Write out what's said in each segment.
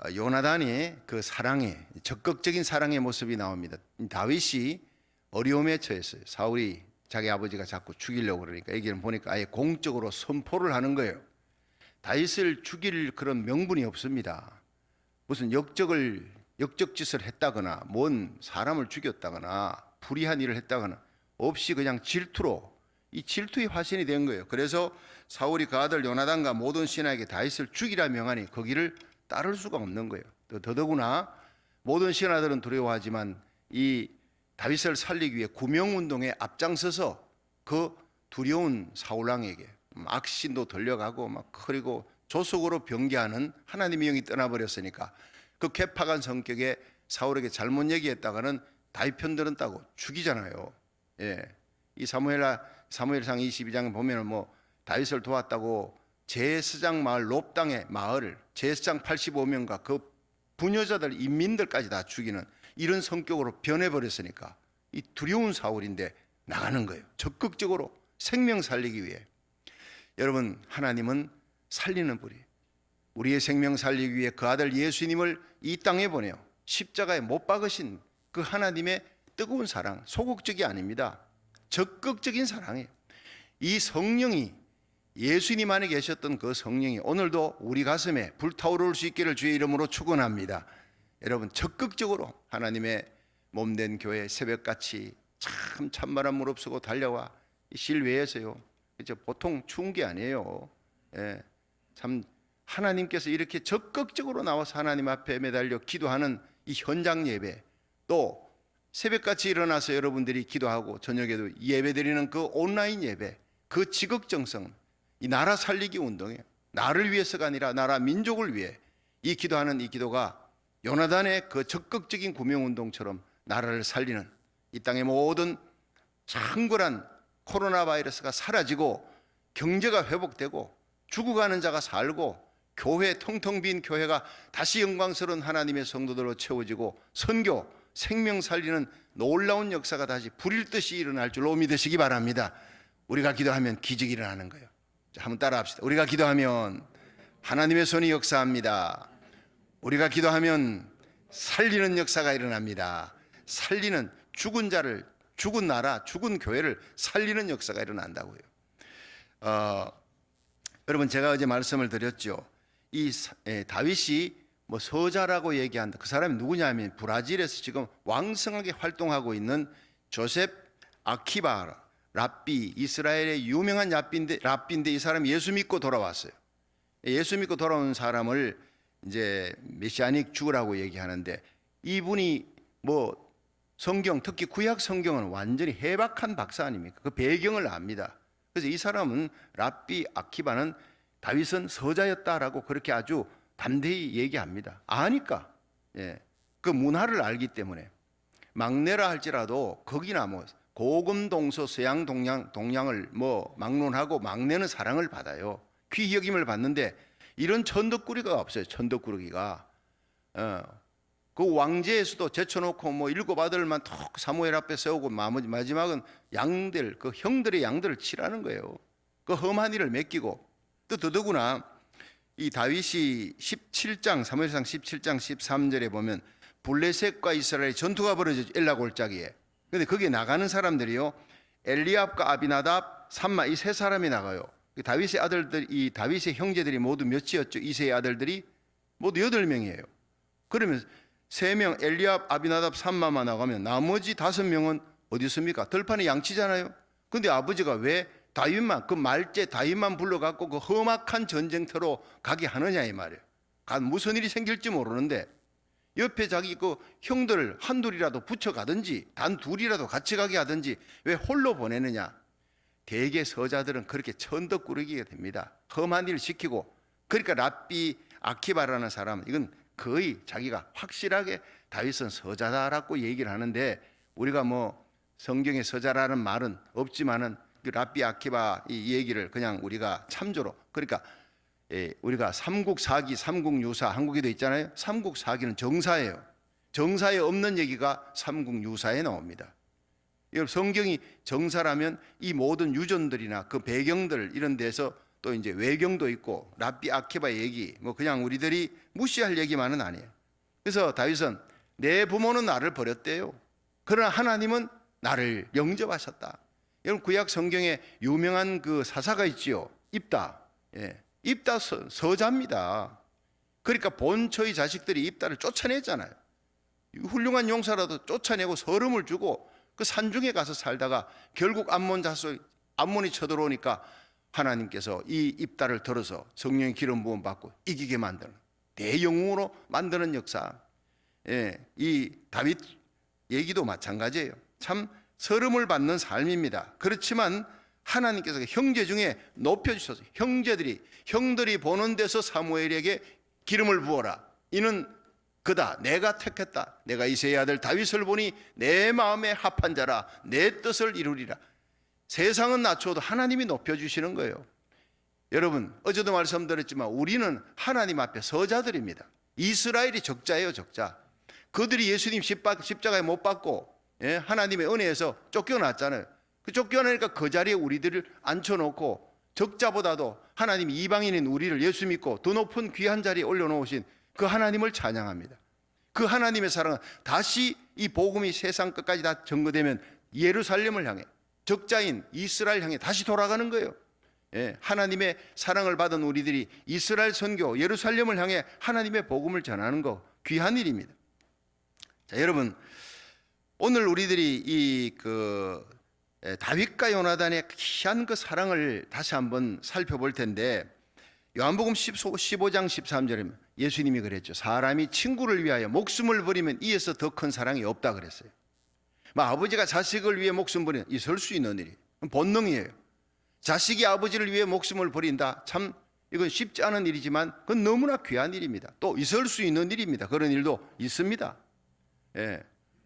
요나단의 그 사랑의 적극적인 사랑의 모습이 나옵니다. 다윗이 어려움에 처했어요. 사울이 자기 아버지가 자꾸 죽이려고 그러니까 여기는 보니까 아예 공적으로 선포를 하는 거예요. 다윗을 죽일 그런 명분이 없습니다. 무슨 역적짓을 했다거나 뭔 사람을 죽였다거나 불의한 일을 했다거나 없이 그냥 질투로, 이 질투의 화신이 된 거예요. 그래서 사울이 그 아들 요나단과 모든 신하에게 다윗을 죽이라 명하니 거기를 따를 수가 없는 거예요. 더더구나 모든 신하들은 두려워하지만 이 다윗을 살리기 위해 구명운동에 앞장서서 그 두려운 사울왕에게 악신도 들려가고 막 그리고 조속으로 병기하는 하나님의 영이 떠나버렸으니까 그 괴팍한 성격에 사울에게 잘못 얘기했다가는 다윗 편들은 따고 죽이잖아요. 예. 이 사무엘상 22장 보면은 뭐 다윗을 도왔다고 제스장 마을 롭 땅의 마을 제스장 85명과 그 부녀자들 인민들까지 다 죽이는 이런 성격으로 변해버렸으니까 이 두려운 사울인데 나가는 거예요. 적극적으로 생명 살리기 위해. 여러분, 하나님은 살리는 분이, 우리의 생명 살리기 위해 그 아들 예수님을 이 땅에 보내요. 십자가에 못 박으신 그 하나님의 뜨거운 사랑, 소극적이 아닙니다. 적극적인 사랑이에요. 이 성령이, 예수님 안에 계셨던 그 성령이 오늘도 우리 가슴에 불타오를 수 있기를 주의 이름으로 축원합니다. 여러분, 적극적으로 하나님의 몸된 교회 새벽같이 참 찬바람 무릅쓰고 달려와 실외에서요. 보통 추운 게 아니에요. 예, 참 하나님께서 이렇게 적극적으로 나와서 하나님 앞에 매달려 기도하는 이 현장 예배, 또 새벽같이 일어나서 여러분들이 기도하고 저녁에도 예배드리는 그 온라인 예배, 그 지극정성, 이 나라 살리기 운동이에요. 나를 위해서가 아니라 나라 민족을 위해 이 기도하는 이 기도가 요나단의 그 적극적인 구명운동처럼 나라를 살리는, 이 땅의 모든 창궐한 코로나 바이러스가 사라지고 경제가 회복되고 죽어가는 자가 살고 교회, 텅텅 빈 교회가 다시 영광스러운 하나님의 성도들로 채워지고 선교, 생명 살리는 놀라운 역사가 다시 불일 듯이 일어날 줄로 믿으시기 바랍니다. 우리가 기도하면 기적이 일어나는 거예요. 자, 한번 따라 합시다. 우리가 기도하면 하나님의 손이 역사합니다. 우리가 기도하면 살리는 역사가 일어납니다. 살리는, 죽은 자를, 죽은 나라, 죽은 교회를 살리는 역사가 일어난다고요. 여러분, 제가 어제 말씀을 드렸죠. 이 다윗이 뭐 서자라고 얘기한다. 그 사람이 누구냐면 브라질에서 지금 왕성하게 활동하고 있는 조셉 아키바 랍비, 이스라엘의 유명한 랍비인데 이 사람이 예수 믿고 돌아왔어요. 예수 믿고 돌아온 사람을 이제 메시아닉 주라고 얘기하는데, 이분이 뭐 성경, 특히 구약 성경은 완전히 해박한 박사 아닙니까? 그 배경을 압니다. 그래서 이 사람은 랍비 아키바는 다윗은 서자였다라고 그렇게 아주 담대히 얘기합니다. 아니까, 예, 그 문화를 알기 때문에. 막내라 할지라도 거기나 뭐 고금동서 서양 동양을 뭐 막론하고 막내는 사랑을 받아요. 귀히 여김을 받는데 이런 천덕꾸러기가 없어요. 천덕꾸러기가. 그 왕제에서도 제쳐놓고 뭐 7 아들만 턱 사무엘 앞에 세우고 마지막은 양들, 그 형들의 양들을 치라는 거예요. 그 험한 일을 맡기고. 또 더더구나 이 다윗이 17장, 사무엘상 17장 13절에 보면 블레셋과 이스라엘의 전투가 벌어지죠. 엘라 골짜기에. 근데 거기에 나가는 사람들이요, 엘리압과 아비나답, 삼마, 이 세 사람이 나가요. 다윗의 아들들, 이 다윗의 형제들이 모두 몇이었죠? 이세의 아들들이 모두 8명이에요. 그러면 3명 엘리압, 아비나답, 삼마만 나가면 나머지 5명은 어디 있습니까? 들판에 양치잖아요. 근데 아버지가 왜 다윗만, 그 말제 다윗만 불러갖고 그 험악한 전쟁터로 가게 하느냐 이 말이에요. 무슨 일이 생길지 모르는데 옆에 자기 그 형들 한둘이라도 붙여가든지 단 둘이라도 같이 가게 하든지 왜 홀로 보내느냐. 대개 서자들은 그렇게 천덕꾸러기가 됩니다. 험한 일 시키고. 그러니까 랍비 아키바라는 사람, 이건 거의 자기가 확실하게 다윗은 서자다라고 얘기를 하는데, 우리가 뭐 성경에 서자라는 말은 없지만은 그 랍비 아키바 이 얘기를 그냥 우리가 참조로, 그러니까 우리가 삼국사기, 삼국유사 한국에도 있잖아요. 삼국사기는 정사예요. 정사에 없는 얘기가 삼국유사에 나옵니다. 성경이 정사라면 이 모든 유전들이나 그 배경들 이런 데서 또 이제 외경도 있고 랍비 아키바의 얘기, 뭐 그냥 우리들이 무시할 얘기만은 아니에요. 그래서 다윗은 내 부모는 나를 버렸대요. 그러나 하나님은 나를 영접하셨다. 여러분 구약 성경에 유명한 그 사사가 있지요. 입다. 입다 서자입니다. 그러니까 본처의 자식들이 입다를 쫓아냈잖아요. 훌륭한 용사라도 쫓아내고 서름을 주고 그 산중에 가서 살다가 결국 암몬이 쳐들어오니까 하나님께서 이 입다를 들어서 성령의 기름 부음 받고 이기게 만드는 대영웅으로 만드는 역사. 이 다윗 얘기도 마찬가지예요. 참 서름을 받는 삶입니다. 그렇지만 하나님께서 형제 중에 높여주셔서 형들이 보는 데서 사무엘에게 기름을 부어라. 이는 그다. 내가 택했다. 내가 이새의 아들 다윗을 보니 내 마음에 합한 자라. 내 뜻을 이루리라. 세상은 낮춰도 하나님이 높여주시는 거예요. 여러분 어제도 말씀드렸지만 우리는 하나님 앞에 서자들입니다. 이스라엘이 적자예요. 적자. 그들이 예수님 십자가에 못 박고 하나님의 은혜에서 쫓겨났잖아요. 그 쫓겨나니까 그 자리에 우리들을 앉혀놓고 적자보다도 하나님 이방인인 우리를 예수 믿고 더 높은 귀한 자리에 올려놓으신 그 하나님을 찬양합니다. 그 하나님의 사랑은 다시 이 복음이 세상 끝까지 다 전거되면 예루살렘을 향해 적자인 이스라엘 향해 다시 돌아가는 거예요. 하나님의 사랑을 받은 우리들이 이스라엘 선교 예루살렘을 향해 하나님의 복음을 전하는 거 귀한 일입니다. 자, 여러분 오늘 우리들이 다윗과 요나단의 귀한 그 사랑을 다시 한번 살펴볼 텐데 요한복음 15장 13절에 예수님이 그랬죠. 사람이 친구를 위하여 목숨을 버리면 이에서 더 큰 사랑이 없다 그랬어요. 아버지가 자식을 위해 목숨 버리는 있을 수 있는 일이 본능이에요. 자식이 아버지를 위해 목숨을 버린다. 참 이건 쉽지 않은 일이지만 그건 너무나 귀한 일입니다. 또 있을 수 있는 일입니다. 그런 일도 있습니다.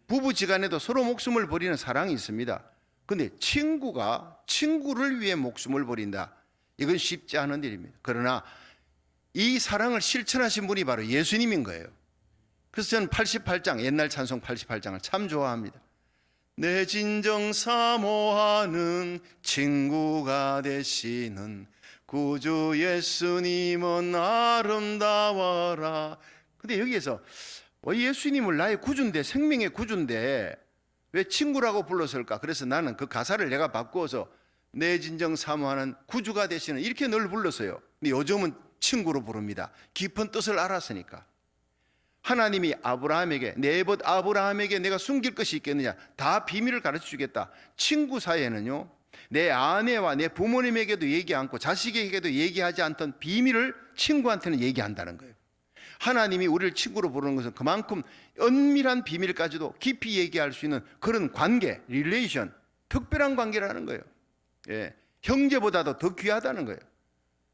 부부지간에도 서로 목숨을 버리는 사랑이 있습니다. 근데 친구가 친구를 위해 목숨을 버린다. 이건 쉽지 않은 일입니다. 그러나 이 사랑을 실천하신 분이 바로 예수님인 거예요. 그래서 저는 88장 옛날 찬송 88장을 참 좋아합니다. 내 진정 사모하는 친구가 되시는 구주 예수님은 아름다워라. 근데 여기에서 예수님을 나의 구주인데 생명의 구주인데 왜 친구라고 불렀을까? 그래서 나는 그 가사를 내가 바꾸어서 내 진정 사모하는 구주가 되시는 이렇게 늘 불렀어요. 근데 요즘은 친구로 부릅니다. 깊은 뜻을 알았으니까. 하나님이 아브라함에게 내 벗 아브라함에게 내가 숨길 것이 있겠느냐? 다 비밀을 가르쳐 주겠다. 친구 사이에는요 내 아내와 내 부모님에게도 얘기 않고 자식에게도 얘기하지 않던 비밀을 친구한테는 얘기한다는 거예요. 하나님이 우리를 친구로 부르는 것은 그만큼 은밀한 비밀까지도 깊이 얘기할 수 있는 그런 관계, 릴레이션, 특별한 관계라는 거예요. 형제보다도 더 귀하다는 거예요.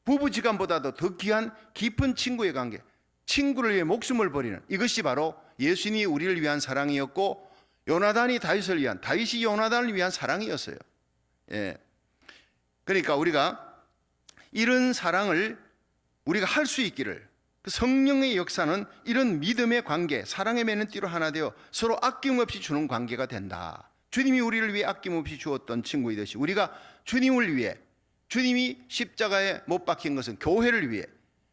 부부지간보다도 더 귀한 깊은 친구의 관계, 친구를 위해 목숨을 버리는 이것이 바로 예수님이 우리를 위한 사랑이었고 요나단이 다윗을 위한, 다윗이 요나단을 위한 사랑이었어요. 그러니까 우리가 이런 사랑을 우리가 할 수 있기를, 그 성령의 역사는 이런 믿음의 관계, 사랑의 맺는 띠로 하나 되어 서로 아낌없이 주는 관계가 된다. 주님이 우리를 위해 아낌없이 주었던 친구이듯이 우리가 주님을 위해, 주님이 십자가에 못 박힌 것은 교회를 위해,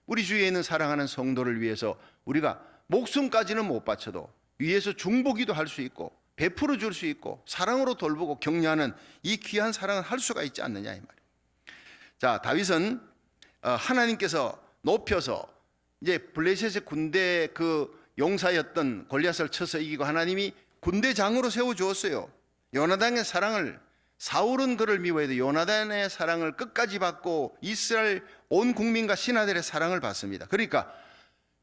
우리 주위에 있는 사랑하는 성도를 위해서 우리가 목숨까지는 못 바쳐도 위에서 중보기도 할 수 있고 베풀어 줄 수 있고 사랑으로 돌보고 격려하는 이 귀한 사랑을 할 수가 있지 않느냐 이 말이에요. 자, 다윗은 하나님께서 높여서 이제 블레셋의 군대 그 용사였던 골리앗을 쳐서 이기고 하나님이 군대장으로 세워주었어요. 요나단의 사랑을, 사울은 그를 미워해도 요나단의 사랑을 끝까지 받고 이스라엘 온 국민과 신하들의 사랑을 받습니다. 그러니까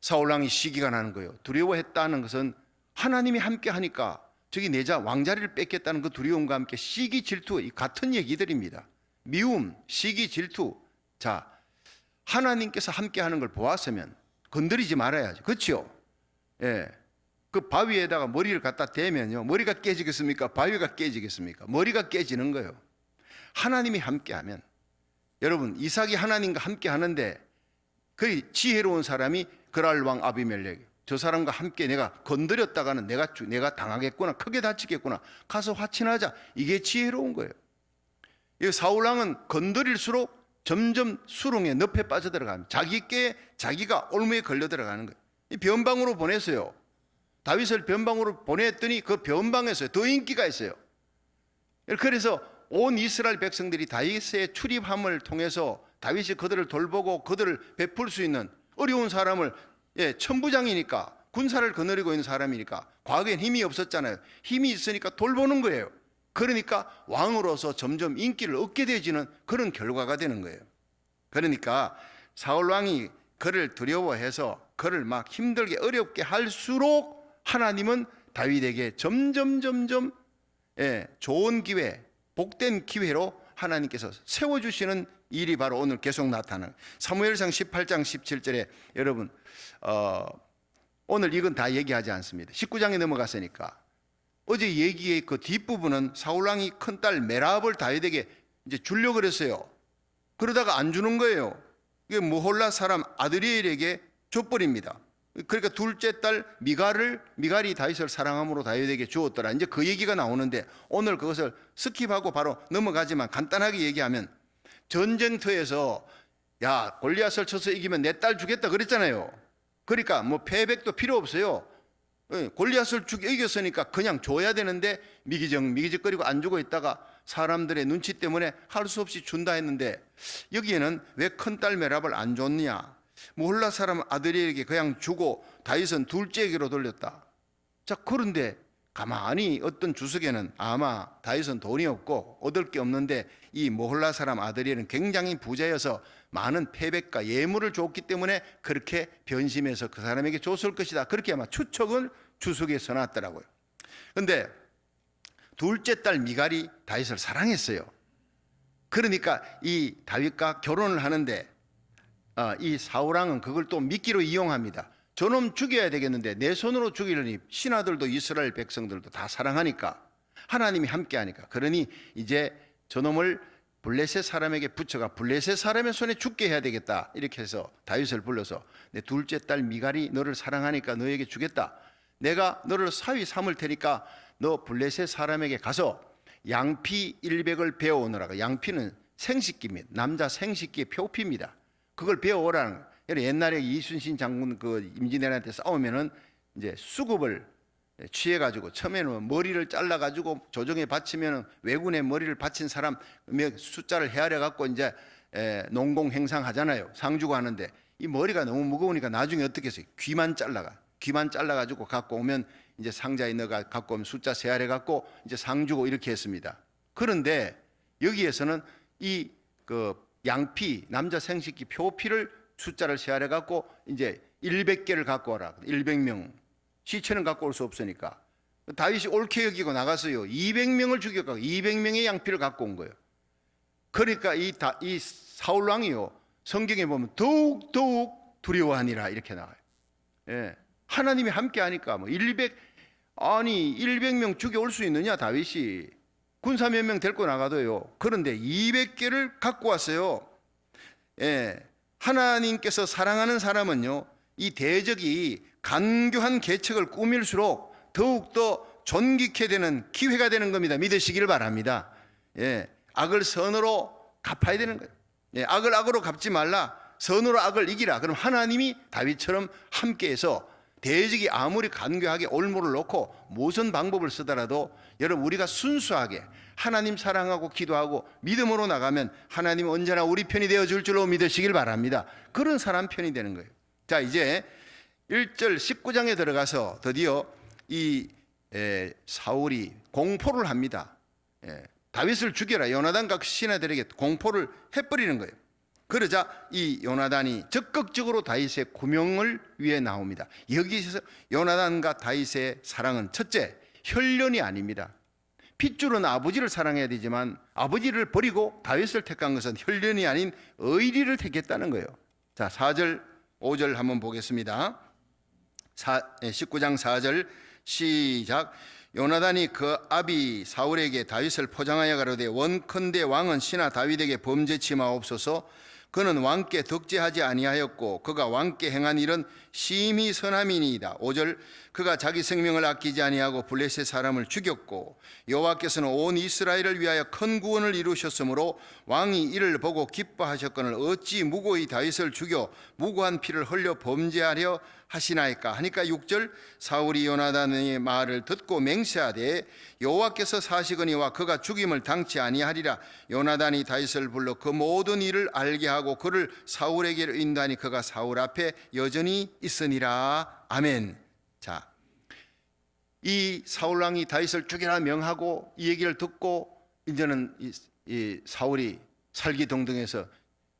사울왕이 시기가 나는 거예요. 두려워했다는 것은 하나님이 함께 하니까 저기 내자 왕자리를 뺏겠다는 그 두려움과 함께 시기 질투, 같은 얘기들입니다. 미움, 시기 질투. 자, 하나님께서 함께 하는 걸 보았으면 건드리지 말아야죠. 그렇죠? 그 바위에다가 머리를 갖다 대면요, 머리가 깨지겠습니까? 바위가 깨지겠습니까? 머리가 깨지는 거예요. 하나님이 함께하면, 여러분 이삭이 하나님과 함께 하는데 그 지혜로운 사람이 그랄 왕 아비멜렉, 저 사람과 함께 내가 건드렸다가는 내가 당하겠구나, 크게 다치겠구나, 가서 화친하자. 이게 지혜로운 거예요. 이 사울 왕은 건드릴수록 점점 수렁의 늪에 빠져 들어갑니다. 자기가 올무에 걸려 들어가는 거예요. 이 변방으로 보냈어요. 다윗을 변방으로 보냈더니 그 변방에서 더 인기가 있어요. 그래서 온 이스라엘 백성들이 다윗의 출입함을 통해서 다윗이 그들을 돌보고 그들을 베풀 수 있는 어려운 사람을, 천부장이니까 군사를 거느리고 있는 사람이니까 과거엔 힘이 없었잖아요. 힘이 있으니까 돌보는 거예요. 그러니까 왕으로서 점점 인기를 얻게 되지는 그런 결과가 되는 거예요. 그러니까 사울 왕이 그를 두려워해서 그를 막 힘들게 어렵게 할수록 하나님은 다윗에게 점점 좋은 기회, 복된 기회로 하나님께서 세워주시는 일이 바로 오늘 계속 나타나는 사무엘상 18장 17절에 여러분 오늘 이건 다 얘기하지 않습니다. 19장에 넘어갔으니까 어제 얘기의 그 뒷부분은 사울왕이 큰딸 메라합을 다윗에게 이제 주려고 그랬어요. 그러다가 안 주는 거예요. 이게 무홀라 사람 아드리엘에게 줘버립니다. 그러니까 둘째 딸 미갈이 다윗을 사랑함으로 다윗에게 주었더라. 이제 그 얘기가 나오는데 오늘 그것을 스킵하고 바로 넘어가지만 간단하게 얘기하면 전쟁터에서 야 골리앗을 쳐서 이기면 내 딸 주겠다 그랬잖아요. 그러니까 뭐 패백도 필요 없어요. 골리앗을 이겼으니까 그냥 줘야 되는데 미기적거리고 안 주고 있다가 사람들의 눈치 때문에 할 수 없이 준다 했는데 여기에는 왜 큰딸 메랍을 안 줬냐, 무홀라 사람 아들에게 그냥 주고 다윗은 둘째에게로 돌렸다. 자, 그런데 가만히 어떤 주석에는 아마 다윗은 돈이 없고 얻을 게 없는데 이 무홀라 사람 아들에는 굉장히 부자여서 많은 패백과 예물을 줬기 때문에 그렇게 변심해서 그 사람에게 줬을 것이다, 그렇게 아마 추측은 주석에 써놨더라고요. 그런데 둘째 딸 미갈이 다윗을 사랑했어요. 그러니까 이 다윗과 결혼을 하는데 이 사울왕은 그걸 또 미끼로 이용합니다. 저놈 죽여야 되겠는데 내 손으로 죽이려니 신하들도 이스라엘 백성들도 다 사랑하니까 하나님이 함께하니까 그러니 이제 저놈을 블레셋 사람에게 붙여가 블레셋 사람의 손에 죽게 해야 되겠다, 이렇게 해서 다윗을 불러서 내 둘째 딸 미갈이 너를 사랑하니까 너에게 주겠다. 내가 너를 사위 삼을 테니까 너 블레셋 사람에게 가서 양피 100을 배워오너라. 양피는 생식기입니다. 남자 생식기의 표피입니다. 그걸 배워오라는 거예요. 옛날에 이순신 장군 그 임진왜란한테 싸우면은 이제 수급을 취해가지고 처음에는 머리를 잘라가지고 조정에 바치면은 왜군의 머리를 바친 사람 숫자를 헤아려갖고 이제 농공 행상하잖아요. 상주고 하는데 이 머리가 너무 무거우니까 나중에 어떻게 했어요? 귀만 잘라가지고 갖고 오면 이제 상자에 넣어가 갖고 오면 숫자 세알해갖고 이제 상주고 이렇게 했습니다. 그런데 여기에서는 이 그 양피 남자 생식기 표피를 숫자를 세알해갖고 이제 100개를 갖고 와라. 100명. 시체는 갖고 올 수 없으니까 다윗이 옳게 여기고 나갔어요. 200명을 죽여가고 200명의 양피를 갖고 온 거예요. 그러니까 이 사울 왕이요, 성경에 보면 더욱 두려워하니라 이렇게 나와요. 예. 하나님이 함께 하니까 뭐 100명 죽여올 수 있느냐 다윗이. 군사 몇 명 데리고 나가도요. 그런데 200개를 갖고 왔어요. 예. 하나님께서 사랑하는 사람은요, 이 대적이 간교한 계책을 꾸밀수록 더욱더 존귀케 되는 기회가 되는 겁니다. 믿으시기를 바랍니다. 예. 악을 선으로 갚아야 되는 거예요. 예. 악을 악으로 갚지 말라. 선으로 악을 이기라. 그럼 하나님이 다윗처럼 함께해서 대적이 아무리 간교하게 올무를 놓고 무슨 방법을 쓰더라도 여러분 우리가 순수하게 하나님 사랑하고 기도하고 믿음으로 나가면 하나님은 언제나 우리 편이 되어줄 줄로 믿으시길 바랍니다. 그런 사람 편이 되는 거예요. 자, 이제 1절 19장에 들어가서 드디어 이 사울이 공포를 합니다. 다윗을 죽여라. 요나단과 신하들에게 공포를 해버리는 거예요. 그러자 이 요나단이 적극적으로 다윗의 구명을 위해 나옵니다. 여기서 요나단과 다윗의 사랑은 첫째, 혈연이 아닙니다. 핏줄은 아버지를 사랑해야 되지만 아버지를 버리고 다윗을 택한 것은 혈연이 아닌 의리를 택했다는 거예요. 자, 4절 5절 한번 보겠습니다. 19장 4절 시작. 요나단이 그 아비 사울에게 다윗을 포장하여 가로되 원컨대 왕은 신하 다윗에게 범죄치 마옵소서. 그는 왕께 덕죄하지 아니하였고 그가 왕께 행한 일은 심히 선함이니이다. 5절 그가 자기 생명을 아끼지 아니하고 블레셋 사람을 죽였고 여호와께서는 온 이스라엘을 위하여 큰 구원을 이루셨으므로 왕이 이를 보고 기뻐하셨거늘 어찌 무고히 다윗을 죽여 무고한 피를 흘려 범죄하려 하시나이까 하니까 6절 사울이 요나단의 말을 듣고 맹세하되 여호와께서 사시거니와 그가 죽임을 당치 아니하리라. 요나단이 다윗을 불러 그 모든 일을 알게 하고 그를 사울에게로 인도하니 그가 사울 앞에 여전히 있으니라. 아멘. 자, 이 사울 왕이 다윗을 죽이라 명하고 이 얘기를 듣고 이제는 이 사울이 살기동동해서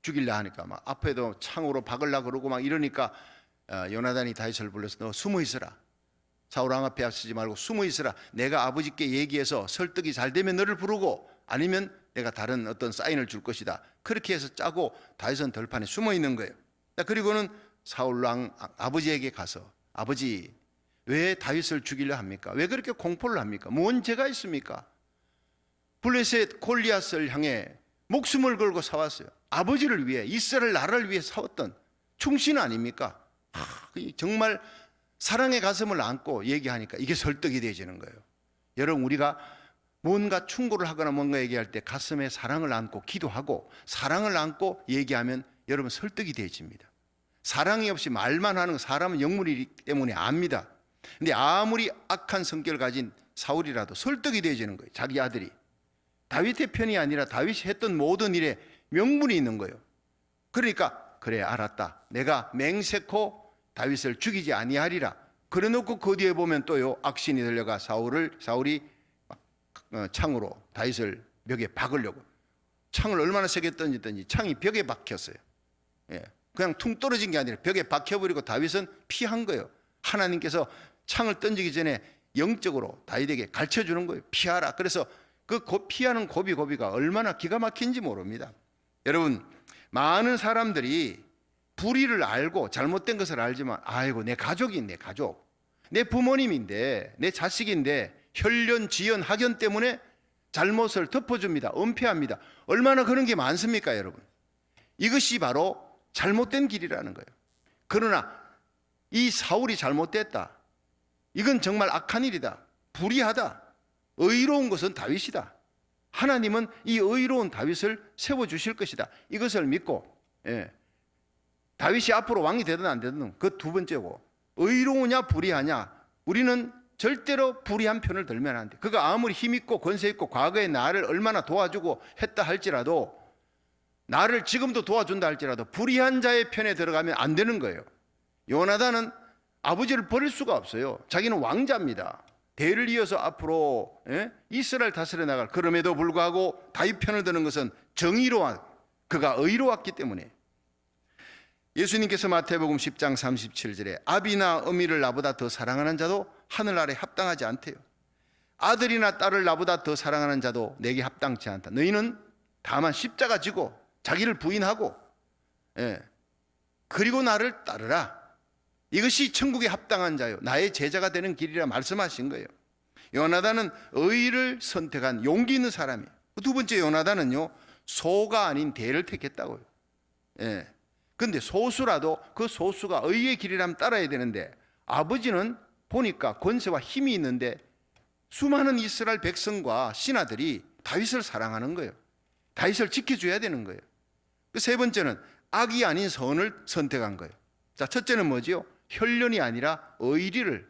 죽이려 하니까 막 앞에도 창으로 박으려 그러고 막 이러니까 요나단이 다윗을 불러서 너 숨어 있어라. 사울 왕 앞에 서지 말고 숨어 있어라. 내가 아버지께 얘기해서 설득이 잘 되면 너를 부르고 아니면 내가 다른 어떤 사인을 줄 것이다. 그렇게 해서 짜고 다윗은 들판에 숨어 있는 거예요. 그리고는 사울 왕 아버지에게 가서 아버지 왜 다윗을 죽이려 합니까? 왜 그렇게 공포를 합니까? 뭔 죄가 있습니까? 블레셋 골리앗을 향해 목숨을 걸고 싸웠어요. 아버지를 위해 이스라엘 나라를 위해 싸웠던 충신 아닙니까? 정말 사랑의 가슴을 안고 얘기하니까 이게 설득이 되어지는 거예요. 여러분 우리가 뭔가 충고를 하거나 뭔가 얘기할 때 가슴에 사랑을 안고 기도하고 사랑을 안고 얘기하면 여러분 설득이 되어집니다. 사랑이 없이 말만 하는 사람은 영물이기 때문에 압니다. 근데 아무리 악한 성격을 가진 사울이라도 설득이 되어지는 거예요. 자기 아들이 다윗의 편이 아니라 다윗이 했던 모든 일에 명분이 있는 거예요. 그러니까 그래 알았다. 내가 맹세코 다윗을 죽이지 아니하리라. 그래놓고 그 뒤에 보면 또요 악신이 들려가 사울이 창으로 다윗을 벽에 박으려고 창을 얼마나 세게 던지든지 창이 벽에 박혔어요. 그냥 퉁 떨어진 게 아니라 벽에 박혀버리고 다윗은 피한 거예요. 하나님께서 창을 던지기 전에 영적으로 다윗에게 가르쳐주는 거예요. 피하라. 그래서 그 피하는 고비가 얼마나 기가 막힌지 모릅니다. 여러분 많은 사람들이 불의를 알고 잘못된 것을 알지만 아이고 내 가족인 내 가족 내 부모님인데 내 자식인데 혈연 지연 학연 때문에 잘못을 덮어줍니다. 은폐합니다. 얼마나 그런 게 많습니까 여러분. 이것이 바로 잘못된 길이라는 거예요. 그러나 이 사울이 잘못됐다. 이건 정말 악한 일이다. 불의하다. 의로운 것은 다윗이다. 하나님은 이 의로운 다윗을 세워주실 것이다. 이것을 믿고 다윗이 앞으로 왕이 되든 안 되든 그 두 번째고 의로우냐 불의하냐 우리는 절대로 불의한 편을 들면 안 돼. 그가 아무리 힘있고 권세있고 과거에 나를 얼마나 도와주고 했다 할지라도 나를 지금도 도와준다 할지라도 불의한 자의 편에 들어가면 안 되는 거예요. 요나단은 아버지를 버릴 수가 없어요. 자기는 왕자입니다. 대를 이어서 앞으로 이스라엘 다스려 나갈 그럼에도 불구하고 다윗 편을 드는 것은 정의로운 그가 의로웠기 때문에 예수님께서 마태복음 10장 37절에 아비나 어미를 나보다 더 사랑하는 자도 하늘 아래 합당하지 않대요. 아들이나 딸을 나보다 더 사랑하는 자도 내게 합당치 않다. 너희는 다만 십자가 지고 자기를 부인하고 그리고 나를 따르라. 이것이 천국에 합당한 자요 나의 제자가 되는 길이라 말씀하신 거예요. 요나단은 의를 선택한 용기 있는 사람이에요. 두 번째 요나단은요 소가 아닌 대를 택했다고요. 근데 소수라도 그 소수가 의의 길이라면 따라야 되는데 아버지는 보니까 권세와 힘이 있는데 수많은 이스라엘 백성과 신하들이 다윗을 사랑하는 거예요. 다윗을 지켜줘야 되는 거예요. 그 세 번째는 악이 아닌 선을 선택한 거예요. 자, 첫째는 뭐지요? 혈련이 아니라 의리를,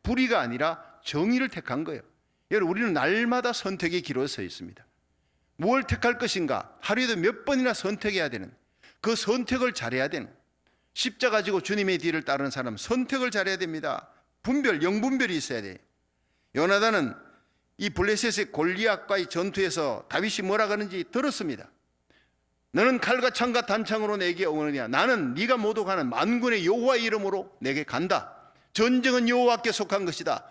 불의가 아니라 정의를 택한 거예요. 여러분, 우리는 날마다 선택의 기로에 서 있습니다. 무엇을 택할 것인가? 하루에도 몇 번이나 선택해야 되는, 그 선택을 잘해야 되는, 십자가 지고 주님의 뒤를 따르는 사람은 선택을 잘해야 됩니다. 분별, 영분별이 있어야 돼요. 요나단은 이 블레셋의 골리앗과의 전투에서 다윗이 뭐라 그러는지 들었습니다. 너는 칼과 창과 단창으로 내게 오느냐? 나는 네가 모독하는 만군의 여호와의 이름으로 내게 간다. 전쟁은 여호와께 속한 것이다.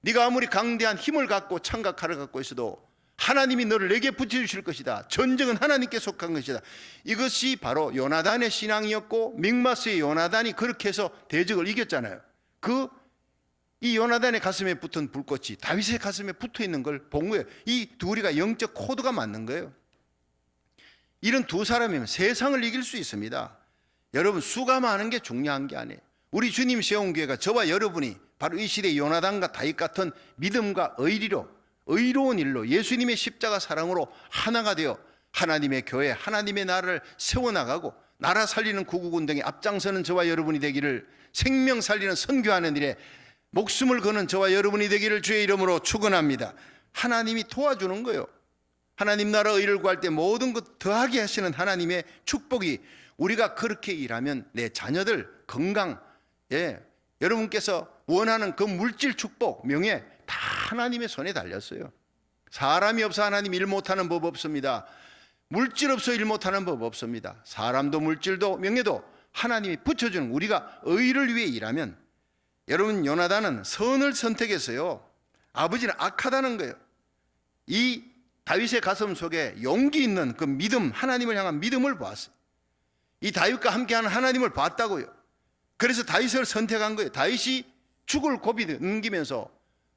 네가 아무리 강대한 힘을 갖고 창과 칼을 갖고 있어도 하나님이 너를 내게 붙여주실 것이다. 전쟁은 하나님께 속한 것이다. 이것이 바로 요나단의 신앙이었고 믹마스의 요나단이 그렇게 해서 대적을 이겼잖아요. 이 요나단의 가슴에 붙은 불꽃이 다윗의 가슴에 붙어 있는 걸 본 거예요. 이 둘이가 영적 코드가 맞는 거예요. 이런 두 사람이면 세상을 이길 수 있습니다. 여러분, 수가 많은 게 중요한 게 아니에요. 우리 주님 세운 교회가 저와 여러분이 바로 이 시대의 요나단과 다윗 같은 믿음과 의리로, 의로운 일로 예수님의 십자가 사랑으로 하나가 되어 하나님의 교회, 하나님의 나라를 세워나가고 나라 살리는 구국운 등에 앞장서는 저와 여러분이 되기를, 생명 살리는 선교하는 일에 목숨을 거는 저와 여러분이 되기를 주의 이름으로 축원합니다. 하나님이 도와주는 거예요. 하나님 나라 의를 구할 때 모든 것 더하게 하시는 하나님의 축복이, 우리가 그렇게 일하면 내 자녀들 건강, 여러분께서 원하는 그 물질 축복, 명예 다 하나님의 손에 달렸어요. 사람이 없어 하나님 일 못하는 법 없습니다. 물질 없어 일 못하는 법 없습니다. 사람도 물질도 명예도 하나님이 붙여주는, 우리가 의를 위해 일하면. 여러분, 요나단은 선을 선택했어요. 아버지는 악하다는 거예요. 이 다윗의 가슴 속에 용기 있는 그 믿음, 하나님을 향한 믿음을 보았어요. 이 다윗과 함께하는 하나님을 봤다고요. 그래서 다윗을 선택한 거예요. 다윗이 죽을 고비 넘기면서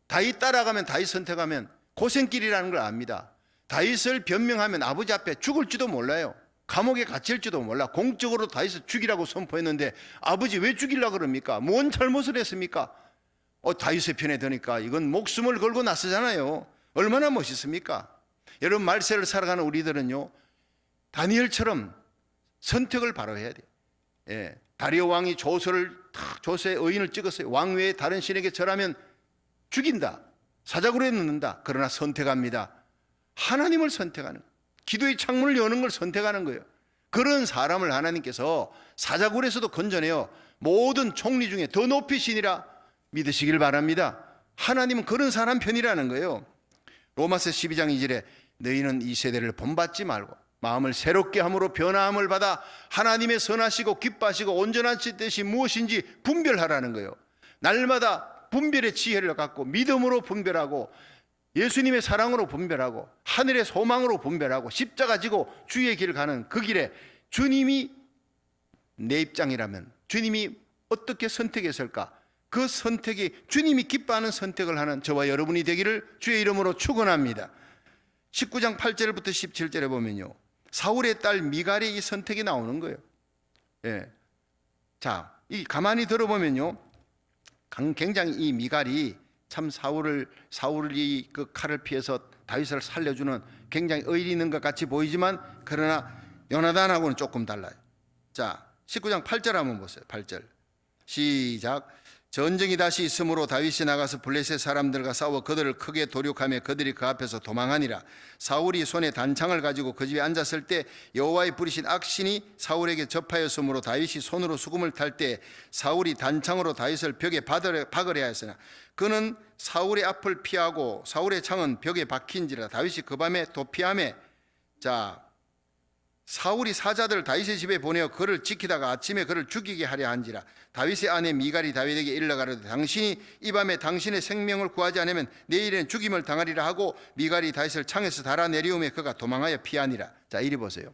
다윗 따라가면, 다윗 선택하면 고생길이라는 걸 압니다. 다윗을 변명하면 아버지 앞에 죽을지도 몰라요. 감옥에 갇힐지도 몰라. 공적으로 다윗을 죽이라고 선포했는데 아버지 왜 죽이려고 그럽니까? 뭔 잘못을 했습니까? 다윗의 편에 드니까 이건 목숨을 걸고 나서잖아요. 얼마나 멋있습니까? 여러분, 말세를 살아가는 우리들은요, 다니엘처럼 선택을 바로 해야 돼요. 다리오 왕이 조서의 의인을 찍었어요. 왕 외에 다른 신에게 절하면 죽인다, 사자굴에 넣는다. 그러나 선택합니다. 하나님을 선택하는, 기도의 창문을 여는 걸 선택하는 거예요. 그런 사람을 하나님께서 사자굴에서도 건져내어 모든 총리 중에 더 높이시니라 믿으시길 바랍니다. 하나님은 그런 사람 편이라는 거예요. 로마서 12장 2절에 너희는 이 세대를 본받지 말고 마음을 새롭게 함으로 변화함을 받아 하나님의 선하시고 기뻐하시고 온전하신 뜻이 무엇인지 분별하라는 거예요. 날마다 분별의 지혜를 갖고 믿음으로 분별하고 예수님의 사랑으로 분별하고 하늘의 소망으로 분별하고 십자가 지고 주의 길을 가는 그 길에 주님이 내 입장이라면 주님이 어떻게 선택했을까? 그 선택이 주님이 기뻐하는 선택을 하는 저와 여러분이 되기를 주의 이름으로 축원합니다. 19장 8절부터 17절에 보면요, 사울의 딸 미갈의 이 선택이 나오는 거예요. 자, 이 가만히 들어보면요, 굉장히 이 미갈이 참 사울이 그 칼을 피해서 다윗을 살려주는 굉장히 의리 있는 것 같이 보이지만, 그러나 요나단하고는 조금 달라요. 자, 19장 8절 한번 보세요. 8절 시작. 전쟁이 다시 있으므로 다윗이 나가서 블레셋 사람들과 싸워 그들을 크게 도륙하며 그들이 그 앞에서 도망하니라. 사울이 손에 단창을 가지고 그 집에 앉았을 때 여호와의 부리신 악신이 사울에게 접하였으므로 다윗이 손으로 수금을 탈 때 사울이 단창으로 다윗을 벽에 박으려 하였으나 그는 사울의 앞을 피하고 사울의 창은 벽에 박힌지라. 다윗이 그 밤에 도피하며, 자, 사울이 사자들을 다윗의 집에 보내어 그를 지키다가 아침에 그를 죽이게 하려 한지라. 다윗의 아내 미갈이 다윗에게 일러가로되 당신이 이 밤에 당신의 생명을 구하지 않으면 내일은 죽임을 당하리라 하고 미갈이 다윗을 창에서 달아내리우며 그가 도망하여 피하니라. 자, 이리 보세요.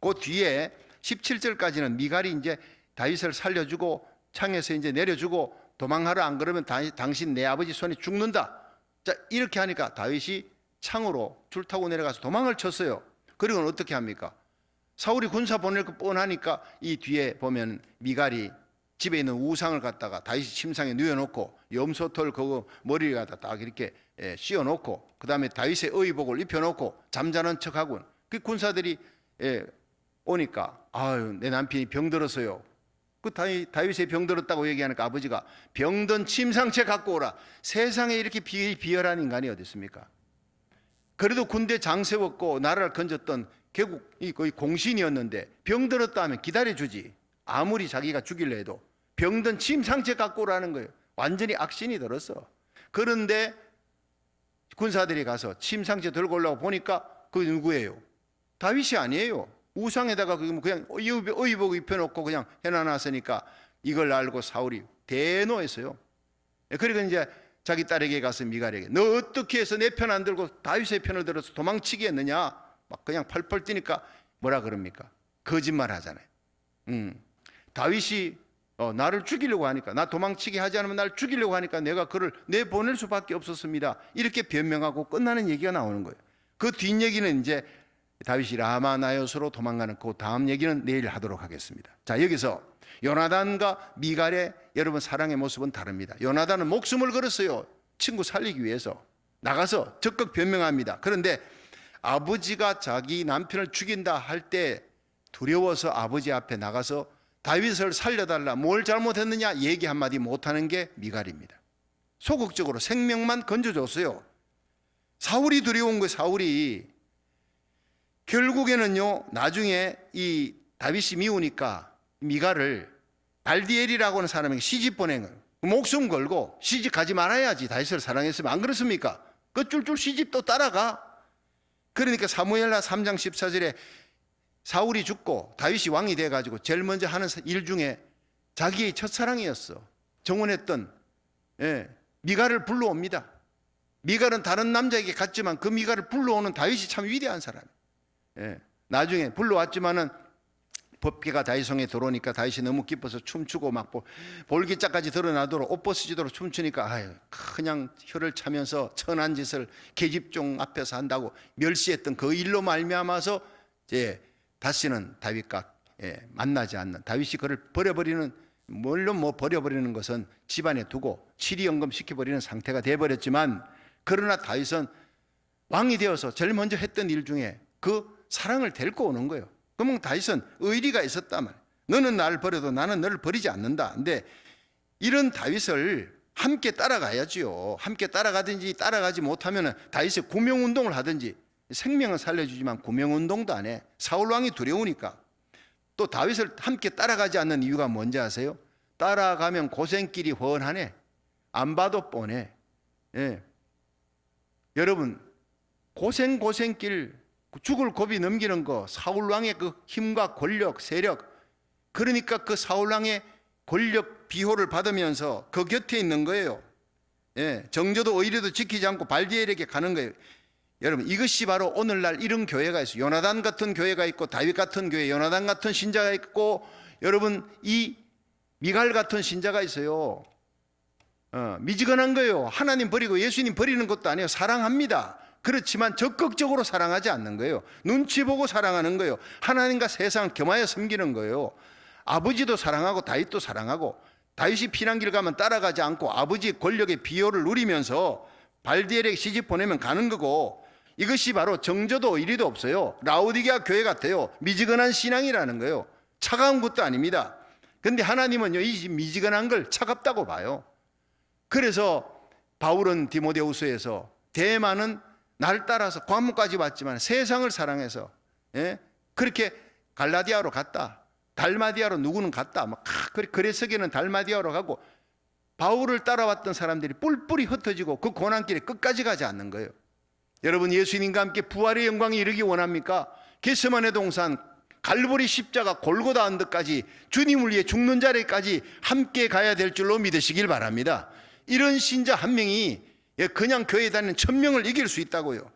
그 뒤에 17절까지는 미갈이 이제 다윗을 살려주고 창에서 이제 내려주고 도망하라, 안 그러면 당신 내 아버지 손에 죽는다. 자, 이렇게 하니까 다윗이 창으로 줄 타고 내려가서 도망을 쳤어요. 그리고는 어떻게 합니까? 사울이 군사 보낼 거 뻔하니까 이 뒤에 보면 미갈이 집에 있는 우상을 갖다가 다윗이 침상에 누워놓고 염소털 그거 머리에 갖다 딱 이렇게 씌워놓고 그 다음에 다윗의 의복을 입혀놓고 잠자는 척하고, 그 군사들이 오니까 아유, 내 남편이 병들었어요. 그 다윗의 병들었다고 얘기하니까 아버지가 병든 침상채 갖고 오라. 세상에 이렇게 비열한 인간이 어디 있습니까? 그래도 군대 장 세웠고 나라를 건졌던 개국이 거의 공신이었는데 병들었다 하면 기다려주지. 아무리 자기가 죽일려 해도 병든 침상채 갖고 오라는 거예요. 완전히 악신이 들었어. 그런데 군사들이 가서 침상채 들고 오려고 보니까 그 누구예요? 다윗이 아니에요. 우상에다가 그냥 의복 입혀놓고 그냥 해놔놨으니까 이걸 알고 사울이 대노했어요. 그리고 이제 자기 딸에게 가서 미갈에게 너 어떻게 해서 내 편 안 들고 다윗의 편을 들어서 도망치게 했느냐, 막 그냥 펄펄 뛰니까 뭐라 그럽니까? 거짓말 하잖아요. 다윗이 나를 죽이려고 하니까, 나 도망치게 하지 않으면 나를 죽이려고 하니까 내가 그를 내보낼 수밖에 없었습니다. 이렇게 변명하고 끝나는 얘기가 나오는 거예요. 그 뒷얘기는 이제 다윗이 라마나요스로 도망가는 그 다음 얘기는 내일 하도록 하겠습니다. 자, 여기서 요나단과 미갈의 여러분 사랑의 모습은 다릅니다. 요나단은 목숨을 걸었어요. 친구 살리기 위해서 나가서 적극 변명합니다. 그런데 아버지가 자기 남편을 죽인다 할 때 두려워서 아버지 앞에 나가서 다윗을 살려달라, 뭘 잘못했느냐 얘기 한마디 못하는 게 미갈입니다. 소극적으로 생명만 건져줬어요. 사울이 두려운 거예요. 사울이 결국에는요, 나중에 이 다윗이 미우니까 미갈을 발디엘이라고 하는 사람에게 시집 보낸 거예요. 목숨 걸고 시집 가지 말아야지, 다윗을 사랑했으면. 안 그렇습니까? 그 쫄쫄 시집 또 따라가. 그러니까 사무엘하 3장 14절에 사울이 죽고 다윗이 왕이 돼가지고 제일 먼저 하는 일 중에 자기의 첫사랑이었어, 정혼했던 미갈을 불러옵니다. 미갈은 다른 남자에게 갔지만 그 미갈을 불러오는 다윗이 참 위대한 사람이에요. 나중에 불러왔지만은 법궤가 다윗성에 들어오니까 다윗이 너무 기뻐서 춤추고 막 볼기짝까지 드러나도록 옷 벗어지도록 춤추니까 아유, 그냥 혀를 차면서 천한 짓을 계집종 앞에서 한다고 멸시했던 그 일로 말미암아서 이제 다시는 다윗과 만나지 않는, 다윗이 그를 버려버리는, 물론 뭐 버려버리는 것은 집안에 두고 치리연금 시켜버리는 상태가 돼버렸지만, 그러나 다윗은 왕이 되어서 제일 먼저 했던 일 중에 그 사랑을 데리고 오는 거예요. 그러면 다윗은 의리가 있었단 말이에요. 너는 나를 버려도 나는 너를 버리지 않는다. 근데 이런 다윗을 함께 따라가야지요. 함께 따라가든지 따라가지 못하면 다윗이 구명운동을 하든지, 생명을 살려주지만 구명운동도 안 해. 사울왕이 두려우니까. 또 다윗을 함께 따라가지 않는 이유가 뭔지 아세요? 따라가면 고생길이 훤하네. 안 봐도 뻔해. 여러분, 고생길, 죽을 고비 넘기는 거, 사울왕의 그 힘과 권력, 세력, 그러니까 그 사울왕의 권력 비호를 받으면서 그 곁에 있는 거예요. 정조도 의리도 지키지 않고 발디엘에게 가는 거예요. 여러분, 이것이 바로 오늘날 이런 교회가 있어요. 요나단 같은 교회가 있고, 다윗 같은 교회, 요나단 같은 신자가 있고, 여러분 이 미갈 같은 신자가 있어요. 미지근한 거예요. 하나님 버리고 예수님 버리는 것도 아니에요. 사랑합니다. 그렇지만 적극적으로 사랑하지 않는 거예요. 눈치 보고 사랑하는 거예요. 하나님과 세상을 겸하여 섬기는 거예요. 아버지도 사랑하고 다윗도 사랑하고, 다윗이 피난길 가면 따라가지 않고 아버지 권력의 비호를 누리면서 발디엘에게 시집 보내면 가는 거고, 이것이 바로 정조도 의리도 없어요. 라오디게아 교회 같아요. 미지근한 신앙이라는 거예요. 차가운 것도 아닙니다. 그런데 하나님은요, 이 미지근한 걸 차갑다고 봐요. 그래서 바울은 디모데후서에서 대만은 날 따라서 관문까지 왔지만 세상을 사랑해서 그렇게 갈라디아로 갔다, 달마디아로 누구는 갔다, 막 그레스게는 달마디아로 가고, 바울을 따라왔던 사람들이 뿔뿔이 흩어지고 그 고난길에 끝까지 가지 않는 거예요. 여러분, 예수님과 함께 부활의 영광에 이르기 원합니까? 겟세마네 동산, 갈보리 십자가, 골고다 언덕까지, 주님을 위해 죽는 자리까지 함께 가야 될 줄로 믿으시길 바랍니다. 이런 신자 한 명이 그냥 교회 다니는 1000명을 이길 수 있다고요.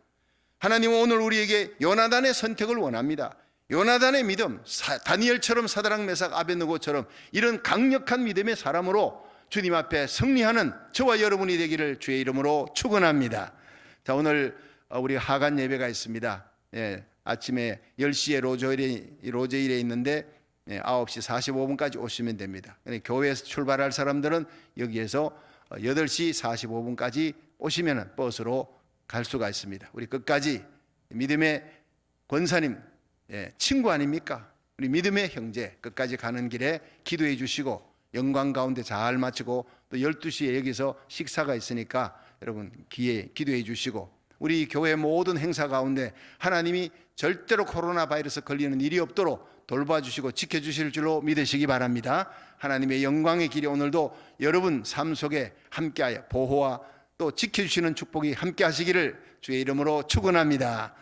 하나님은 오늘 우리에게 요나단의 선택을 원합니다. 요나단의 믿음, 다니엘처럼, 사드락 메삭 아벳느고처럼 이런 강력한 믿음의 사람으로 주님 앞에 승리하는 저와 여러분이 되기를 주의 이름으로 축원합니다. 자, 오늘 우리 하간 예배가 있습니다. 아침에 10시에 로제일에 있는데 9시 45분까지 오시면 됩니다. 교회에서 출발할 사람들은 여기에서 8시 45분까지 오시면 버스로 갈 수가 있습니다. 우리 끝까지 믿음의 권사님, 친구 아닙니까? 우리 믿음의 형제, 끝까지 가는 길에 기도해 주시고 영광 가운데 잘 마치고, 또 12시에 여기서 식사가 있으니까 여러분 기도해 주시고, 우리 교회 모든 행사 가운데 하나님이 절대로 코로나 바이러스 걸리는 일이 없도록 돌봐주시고 지켜주실 줄로 믿으시기 바랍니다. 하나님의 영광의 길이 오늘도 여러분 삶 속에 함께하여 보호와 또 지켜주시는 축복이 함께 하시기를 주의 이름으로 축원합니다.